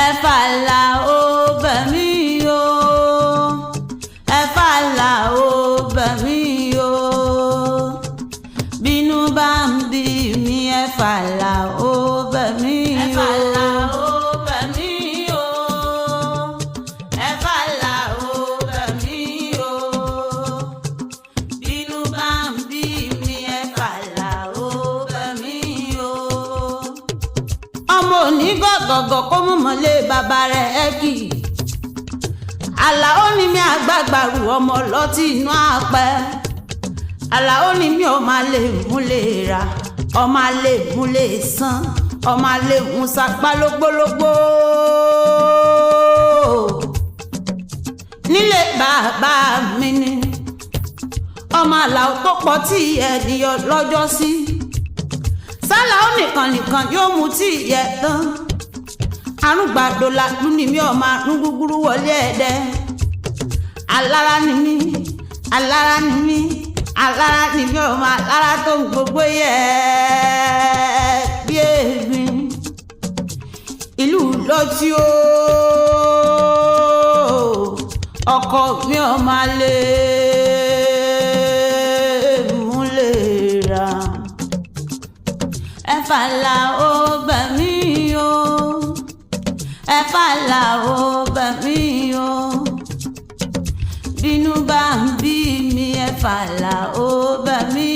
ẹ̀fà Alao bẹ̀ mí o, ẹ̀fà Alao bẹ̀ mí o, bínú bá ń bí mi ẹ̀fà Alao bẹ̀ mí o, ẹ̀fà Alao bẹ̀ mí o, ẹ̀fà Alao bẹ̀ mí o, bínú bá ń bí mi ẹ̀fà Alao bẹ̀ mí o. Ọmọ òní gọ̀gọ̀gọ̀ kó mú mọ́lé bàbá rẹ̀ ẹ́ kì í. Alao ni mi àgbàgbà rù ọmọ lọ́tí inú àpẹ́. Alao ni mi ọmọ alẹ́ múlẹ̀ ra, ọmọ alẹ́ múlẹ̀ sán, ọmọ alẹ́ mú sapá lógbólógbó. Nílé bàbá mi ni ọmọ Alao tó pọ̀ tí ẹ̀dìyọ lọ́jọ́ sí. Alao nìkan yóò mú tí ìyẹ tán. Arúgbàdo làdú ni mi ọmọ àrùn gúgúrú wọlé ẹ̀dẹ́. Alára ni mi, alára ni mi, alára ni mi ọmọ alára tó ń gbogbo yẹ bí èmi. Ìlú lọ́tí o, ọkọ mi ọmọ alẹ́ múlẹ̀ ra. Ẹ̀fà Alao bẹ̀ mí o, ẹ̀fà Alao bẹ̀ mí o, bínú bá ń bí mi ẹ̀fà Alao bẹ̀ mí